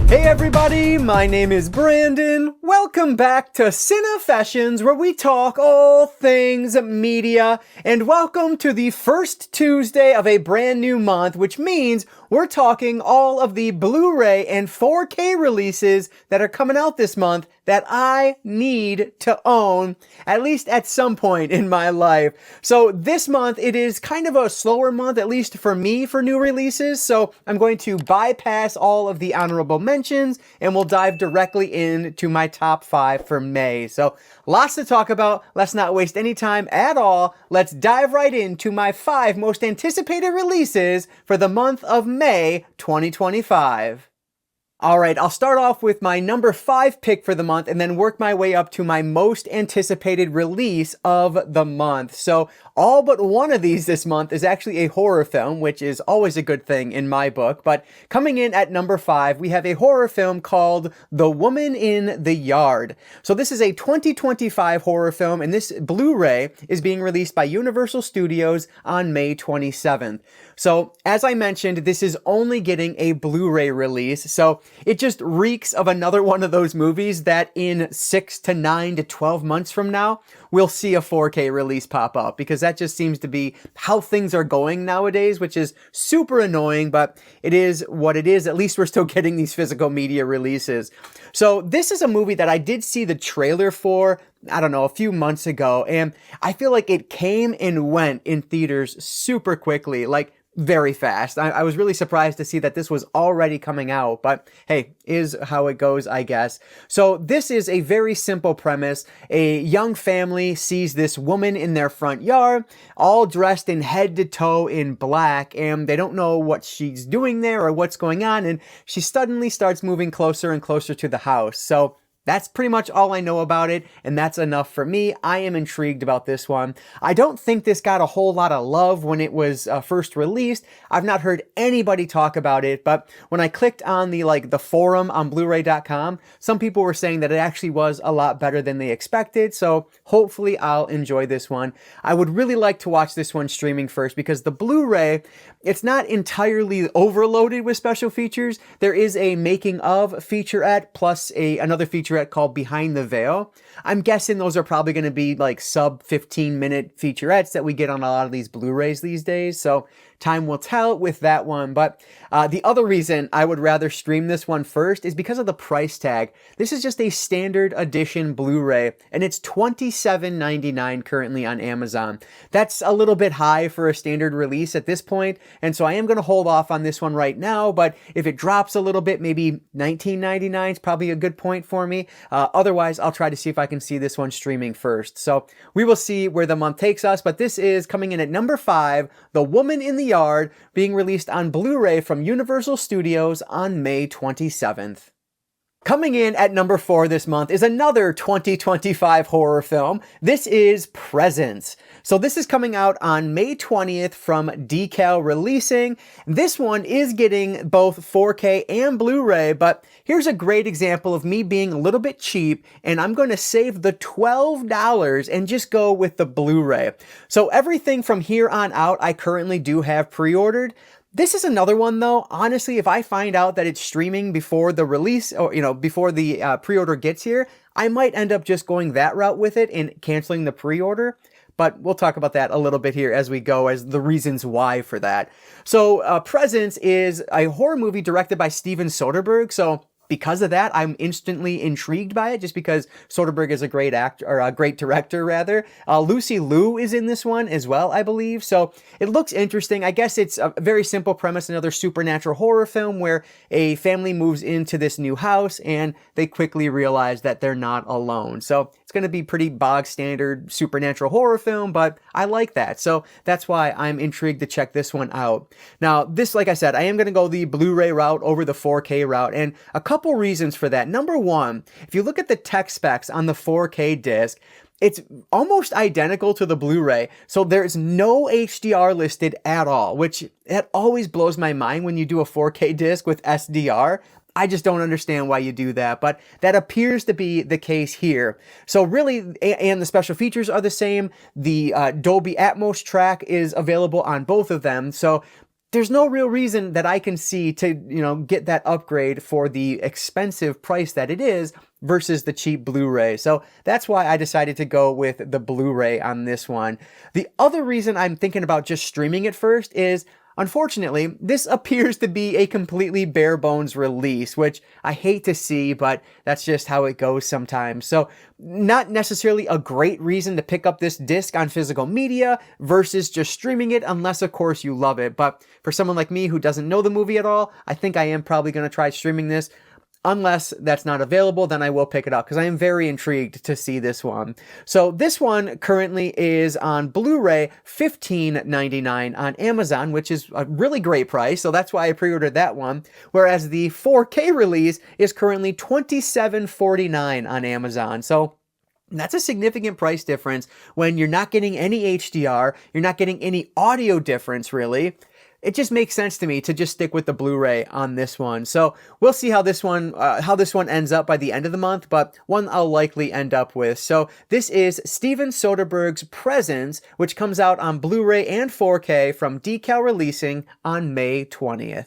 Hey everybody, my name is Brandon. Welcome back to Cinefessions, where we talk all things media, and welcome to the first Tuesday of a brand new month, which means we're talking all of the Blu-ray and 4K releases that are coming out this month that I need to own, at least at some point in my life. So this month, it is kind of a slower month, at least for me, for new releases. So I'm going to bypass all of the honorable mentions and we'll dive directly into my top 5 for May. So lots to talk about. Let's not waste any time at all. Let's dive right into my 5 most anticipated releases for the month of May 2025. Alright, I'll start off with my number 5 pick for the month and then work my way up to my most anticipated release of the month. So all but one of these this month is actually a horror film, which is always a good thing in my book. But coming in at number 5, we have a horror film called The Woman in the Yard. So this is a 2025 horror film, and this Blu-ray is being released by Universal Studios on May 27th. So as I mentioned, this is only getting a Blu-ray release, so it just reeks of another one of those movies that in 6 to 9 to 12 months from now, we'll see a 4K release pop up, because that just seems to be how things are going nowadays, which is super annoying, but it is what it is. At least we're still getting these physical media releases. So this is a movie that I did see the trailer for, I don't know, a few months ago, and I feel like it came and went in theaters super quickly, like very fast. I was really surprised to see that this was already coming out, but hey, is how it goes, I guess. So this is a very simple premise. A young family sees this woman in their front yard, all dressed in head to toe in black, and they don't know what she's doing there or what's going on, and she suddenly starts moving closer and closer to the house. So that's pretty much all I know about it, and that's enough for me. I am intrigued about this one. I don't think this got a whole lot of love when it was first released. I've not heard anybody talk about it, but when I clicked on the forum on Blu-ray.com, some people were saying that it actually was a lot better than they expected, so hopefully I'll enjoy this one. I would really like to watch this one streaming first, because the Blu-ray, it's not entirely overloaded with special features. There is a making of featurette plus another featurette called Behind the Veil. I'm guessing those are probably going to be like sub 15-minute featurettes that we get on a lot of these Blu-rays these days. So time will tell with that one. But the other reason I would rather stream this one first is because of the price tag. This is just a standard edition Blu-ray, and it's $27.99 currently on Amazon. That's a little bit high for a standard release at this point, and so I am going to hold off on this one right now, but if it drops a little bit, maybe $19.99 is probably a good point for me. Otherwise, I'll try to see if I can see this one streaming first. So we will see where the month takes us, but this is coming in at number 5, The Woman in the Yard, being released on Blu-ray from Universal Studios on May 27th. Coming in at number 4 this month is another 2025 horror film. This is Presence. So this is coming out on May 20th from Decal Releasing. This one is getting both 4K and Blu-ray, but here's a great example of me being a little bit cheap, and I'm going to save the $12 and just go with the Blu-ray. So everything from here on out, I currently do have pre-ordered. This is another one though, honestly, if I find out that it's streaming before the release, or before the pre-order gets here, I might end up just going that route with it and canceling the pre-order. But we'll talk about that a little bit here as we go, as the reasons why for that. So Presence is a horror movie directed by Steven Soderbergh. So because of that, I'm instantly intrigued by it, just because Soderbergh is a great actor, or a great director rather. Lucy Liu is in this one as well, I believe. So it looks interesting. I guess it's a very simple premise, another supernatural horror film where a family moves into this new house and they quickly realize that they're not alone. So it's going to be pretty bog standard supernatural horror film, but I like that. So that's why I'm intrigued to check this one out. Now, this, like I said, I am going to go the Blu-ray route over the 4K route, and a couple reasons for that. Number one, if you look at the tech specs on the 4K disc, it's almost identical to the Blu-ray, so there's no HDR listed at all, which that always blows my mind when you do a 4K disc with SDR. I just don't understand why you do that, but that appears to be the case here. So really, and the special features are the same. The Dolby Atmos track is available on both of them. So there's no real reason that I can see to, get that upgrade for the expensive price that it is versus the cheap Blu-ray. So that's why I decided to go with the Blu-ray on this one. The other reason I'm thinking about just streaming it first is, unfortunately, this appears to be a completely bare bones release, which I hate to see, but that's just how it goes sometimes. So not necessarily a great reason to pick up this disc on physical media versus just streaming it, unless of course you love it. But for someone like me who doesn't know the movie at all, I think I am probably going to try streaming this. Unless that's not available, then I will pick it up because I am very intrigued to see this one. So this one currently is on Blu-ray, $15.99 on Amazon, which is a really great price. So that's why I pre-ordered that one. Whereas the 4K release is currently $27.49 on Amazon. So that's a significant price difference when you're not getting any HDR, you're not getting any audio difference really. It just makes sense to me to just stick with the Blu-ray on this one. So we'll see how this one ends up by the end of the month, but one I'll likely end up with. So this is Steven Soderbergh's Presence, which comes out on Blu-ray and 4K from Decal Releasing on May 20th.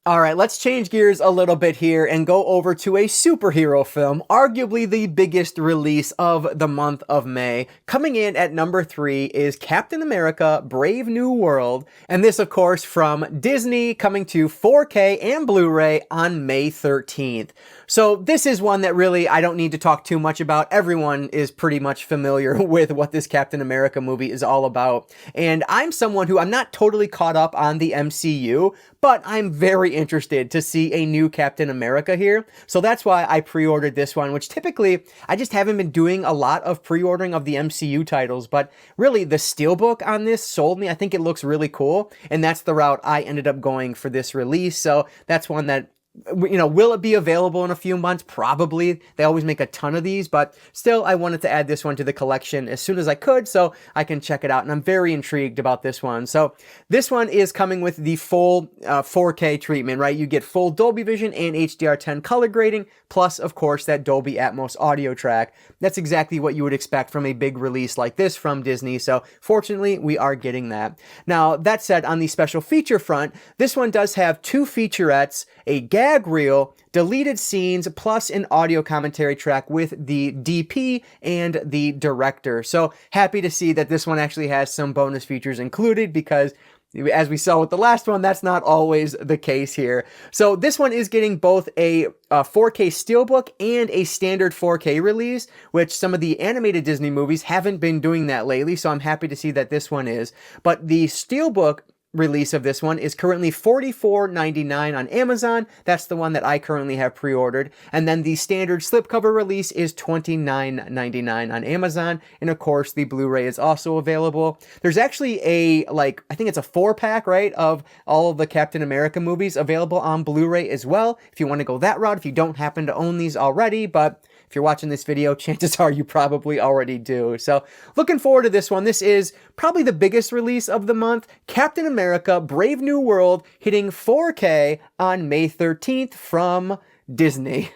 All right, let's change gears a little bit here and go over to a superhero film, arguably the biggest release of the month of May. Coming in at number 3 is Captain America: Brave New World, and this, of course, from Disney, coming to 4K and Blu-ray on May 13th. So this is one that really I don't need to talk too much about. Everyone is pretty much familiar with what this Captain America movie is all about. And I'm someone who I'm not totally caught up on the MCU, but I'm very interested to see a new Captain America here. So that's why I pre-ordered this one, which typically I just haven't been doing a lot of pre-ordering of the MCU titles, but really the steelbook on this sold me. I think it looks really cool, and that's the route I ended up going for this release. So that's one that, will it be available in a few months? Probably. They always make a ton of these, but still, I wanted to add this one to the collection as soon as I could so I can check it out, and I'm very intrigued about this one. So this one is coming with the full 4K treatment, right? You get full Dolby Vision and HDR10 color grading, plus, of course, that Dolby Atmos audio track. That's exactly what you would expect from a big release like this from Disney, so fortunately, we are getting that. Now, that said, on the special feature front, this one does have 2 featurettes, a gag reel, deleted scenes, plus an audio commentary track with the DP and the director. So happy to see that this one actually has some bonus features included, because as we saw with the last one, that's not always the case here. So this one is getting both a 4K steelbook and a standard 4K release, which some of the animated Disney movies haven't been doing that lately, so I'm happy to see that this one is. But the steelbook release of this one is currently $44.99 on Amazon. That's the one that I currently have pre-ordered. And then the standard slipcover release is $29.99 on Amazon. And of course, the Blu-ray is also available. There's actually I think it's a 4-pack, right, of all of the Captain America movies available on Blu-ray as well, if you want to go that route, if you don't happen to own these already. But if you're watching this video, chances are you probably already do. So looking forward to this one. This is probably the biggest release of the month. Captain America: Brave New World hitting 4K on May 13th from Disney.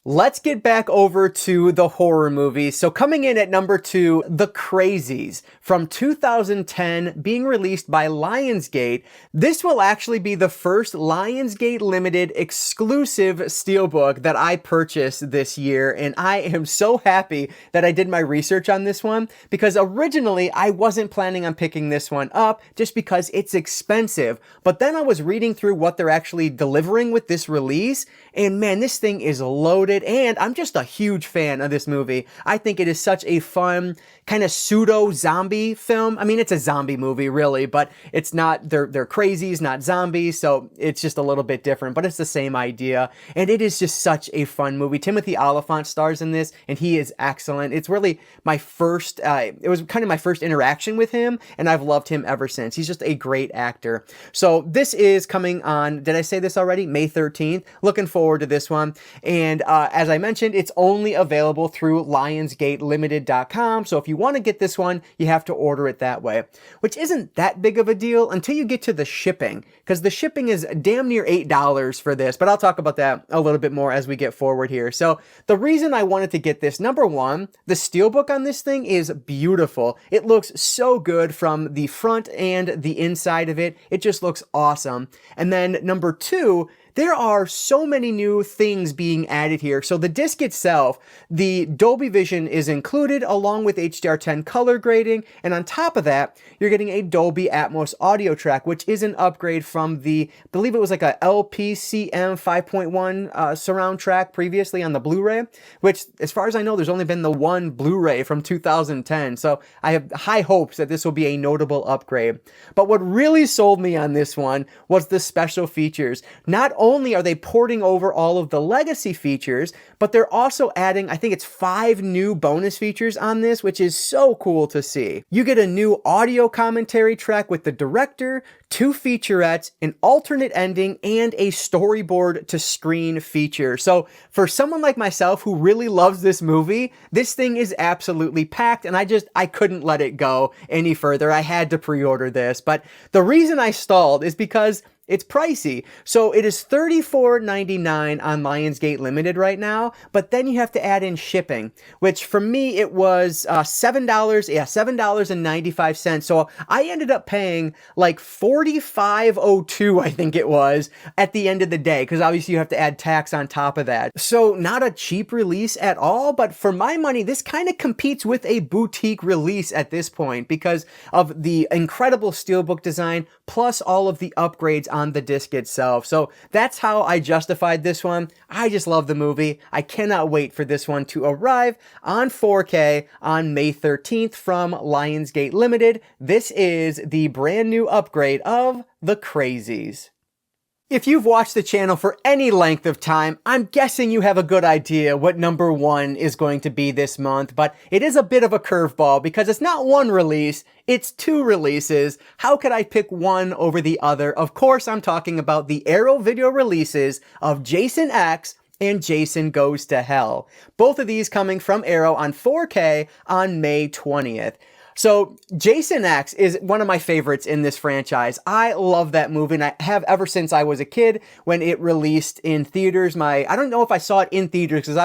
Let's get back over to the horror movies. So coming in at number 2, The Crazies from 2010, being released by Lionsgate. This will actually be the first Lionsgate Limited exclusive steelbook that I purchased this year, and I am so happy that I did my research on this one, because originally I wasn't planning on picking this one up just because it's expensive. But then I was reading through what they're actually delivering with this release, and man, this thing is loaded. And I'm just a huge fan of this movie. I think it is such a fun kind of pseudo-zombie film. I mean, it's a zombie movie, really, but it's not, they're crazies, not zombies, so it's just a little bit different, but it's the same idea. And it is just such a fun movie. Timothy Olyphant stars in this, and he is excellent. It's really my first, it was kind of my first interaction with him, and I've loved him ever since. He's just a great actor. So this is coming on, did I say this already? May 13th. Looking forward to this one. And As I mentioned, it's only available through lionsgatelimited.com. So if you want to get this one, you have to order it that way, which isn't that big of a deal until you get to the shipping, because the shipping is damn near $8 for this, but I'll talk about that a little bit more as we get forward here. So the reason I wanted to get this, number one, the steelbook on this thing is beautiful. It looks so good from the front and the inside of it. It just looks awesome. And then number two, there are so many new things being added here. So the disc itself, the Dolby Vision is included along with HDR10 color grading. And on top of that, you're getting a Dolby Atmos audio track, which is an upgrade from the, I believe it was like a LPCM 5.1 surround track previously on the Blu-ray, which as far as I know, there's only been the one Blu-ray from 2010. So I have high hopes that this will be a notable upgrade. But what really sold me on this one was the special features. Not only are they porting over all of the legacy features, but they're also adding, I think it's 5 new bonus features on this, which is so cool to see. You get a new audio commentary track with the director, 2 featurettes, an alternate ending, and a storyboard to screen feature. So for someone like myself who really loves this movie, this thing is absolutely packed, and I couldn't let it go any further. I had to pre-order this, but the reason I stalled is because it's pricey. So it is $34.99 on Lionsgate Limited right now, but then you have to add in shipping, which for me, it was $7.95. So I ended up paying like $45.02, I think it was, at the end of the day, because obviously you have to add tax on top of that. So not a cheap release at all, but for my money, this kind of competes with a boutique release at this point because of the incredible steelbook design, plus all of the upgrades on the disc itself. So that's how I justified this one. I just love the movie. I cannot wait for this one to arrive on 4K on May 13th from Lionsgate Limited. This is the brand new upgrade of The Crazies. If you've watched the channel for any length of time, I'm guessing you have a good idea what number 1 is going to be this month, but it is a bit of a curveball because it's not one release, it's 2 releases. How could I pick one over the other? Of course, I'm talking about the Arrow video releases of Jason X and Jason Goes to Hell. Both of these coming from Arrow on 4K on May 20th. So Jason X is one of my favorites in this franchise. I love that movie, and I have ever since I was a kid when it released in theaters. I don't know if I saw it in theaters because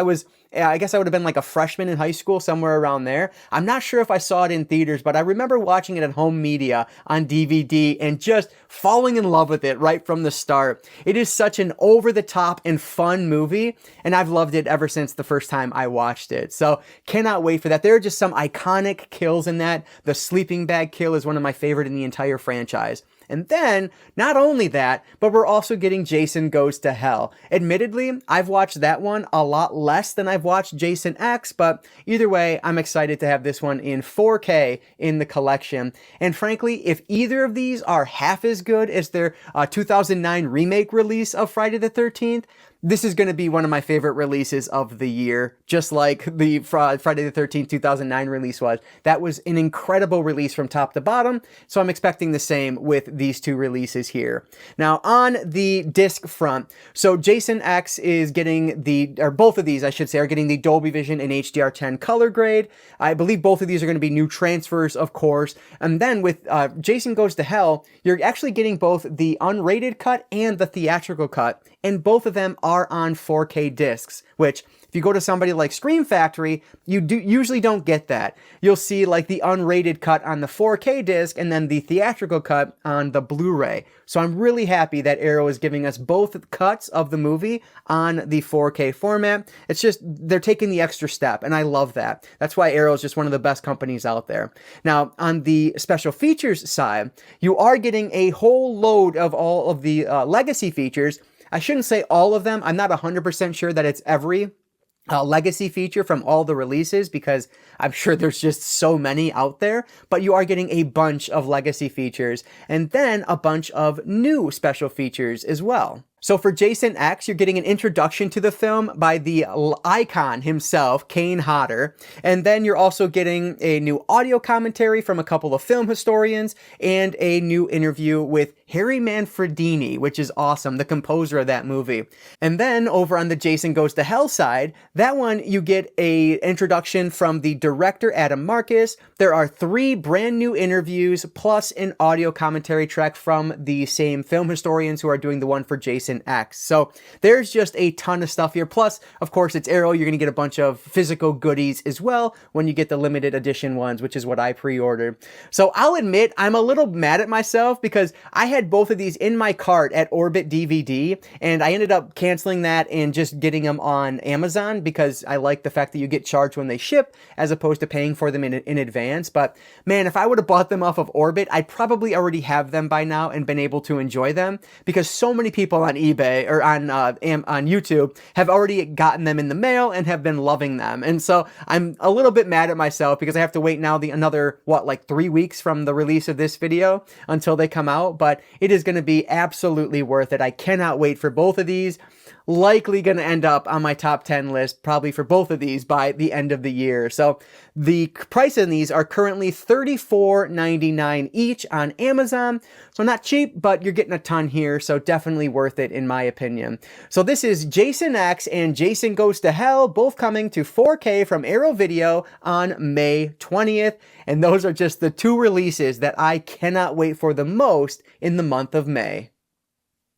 I guess I would have been like a freshman in high school, somewhere around there. I'm not sure if I saw it in theaters, but I remember watching it at home media on DVD and just falling in love with it right from the start. It is such an over-the-top and fun movie, and I've loved it ever since the first time I watched it. So cannot wait for that. There are just some iconic kills in that. The sleeping bag kill is one of my favorite in the entire franchise. And then, not only that, but we're also getting Jason Goes to Hell. Admittedly, I've watched that one a lot less than I've watched Jason X, but either way, I'm excited to have this one in 4K in the collection. And frankly, if either of these are half as good as their 2009 remake release of Friday the 13th, this is going to be one of my favorite releases of the year, just like the Friday the 13th 2009 release was. That was an incredible release from top to bottom, so I'm expecting the same with these 2 releases here. Now, on the disc front, so Jason X is getting both of these, I should say, are getting the Dolby Vision and HDR10 color grade. I believe both of these are going to be new transfers, of course. And then with Jason Goes to Hell, you're actually getting both the unrated cut and the theatrical cut, and both of them are on 4K discs, which if you go to somebody like Scream Factory, you usually don't get that. You'll see like the unrated cut on the 4K disc and then the theatrical cut on the Blu-ray. So I'm really happy that Arrow is giving us both cuts of the movie on the 4K format. It's just, they're taking the extra step, and I love that. That's why Arrow is just one of the best companies out there. Now, on the special features side, you are getting a whole load of all of the legacy features. I shouldn't say all of them. I'm not 100% sure that it's every legacy feature from all the releases because I'm sure there's just so many out there, but you are getting a bunch of legacy features and then a bunch of new special features as well. So for Jason X, you're getting an introduction to the film by the icon himself, Kane Hodder. And then you're also getting a new audio commentary from a couple of film historians and a new interview with Harry Manfredini, which is awesome, the composer of that movie. And then over on the Jason Goes to Hell side, that one you get a introduction from the director Adam Marcus. There are 3 brand new interviews plus an audio commentary track from the same film historians who are doing the one for Jason X. So there's just a ton of stuff here. Plus, of course, it's Arrow. You're going to get a bunch of physical goodies as well when you get the limited edition ones, which is what I pre-ordered. So I'll admit I'm a little mad at myself because I had both of these in my cart at Orbit DVD, and I ended up canceling that and just getting them on Amazon because I like the fact that you get charged when they ship as opposed to paying for them in advance. But man, if I would have bought them off of Orbit, I'd probably already have them by now and been able to enjoy them because so many people on eBay or on YouTube have already gotten them in the mail and have been loving them. And so I'm a little bit mad at myself because I have to wait now another 3 weeks from the release of this video until they come out, but it is going to be absolutely worth it. I cannot wait for both of these. Likely going to end up on my top 10 list, probably for both of these by the end of the year. So the price in these are currently $34.99 each on Amazon. So not cheap, but you're getting a ton here. So definitely worth it in my opinion. So this is Jason X and Jason Goes to Hell, both coming to 4K from Arrow Video on May 20th. And those are just the 2 releases that I cannot wait for the most in the month of May.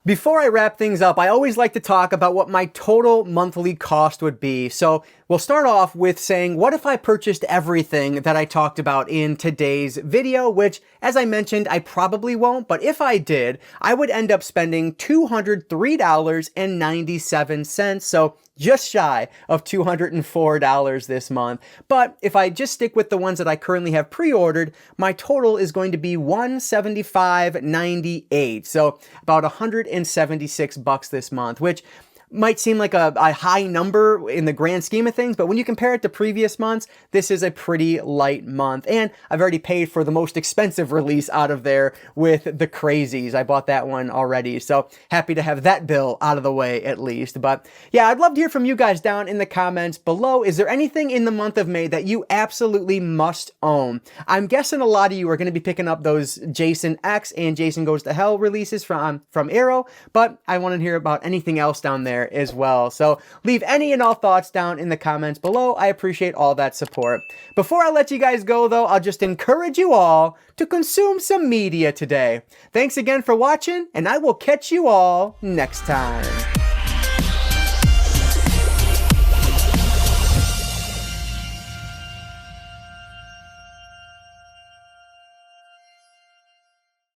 Before I wrap things up, I always like to talk about what my total monthly cost would be. So we'll start off with saying, what if I purchased everything that I talked about in today's video, which, as I mentioned, I probably won't, but if I did, I would end up spending $203.97. So just shy of $204 this month. But if I just stick with the ones that I currently have pre-ordered, my total is going to be $175.98. So about $176 this month, which might seem like a high number in the grand scheme of things, but when you compare it to previous months, this is a pretty light month. And I've already paid for the most expensive release out of there with The Crazies. I bought that one already, so happy to have that bill out of the way at least. But yeah, I'd love to hear from you guys down in the comments below. Is there anything in the month of May that you absolutely must own? I'm guessing a lot of you are going to be picking up those Jason X and Jason Goes to Hell releases from Arrow, but I want to hear about anything else down there as well. So leave any and all thoughts down in the comments below. I appreciate all that support. Before I let you guys go though, I'll just encourage you all to consume some media today. Thanks again for watching, and I will catch you all next time.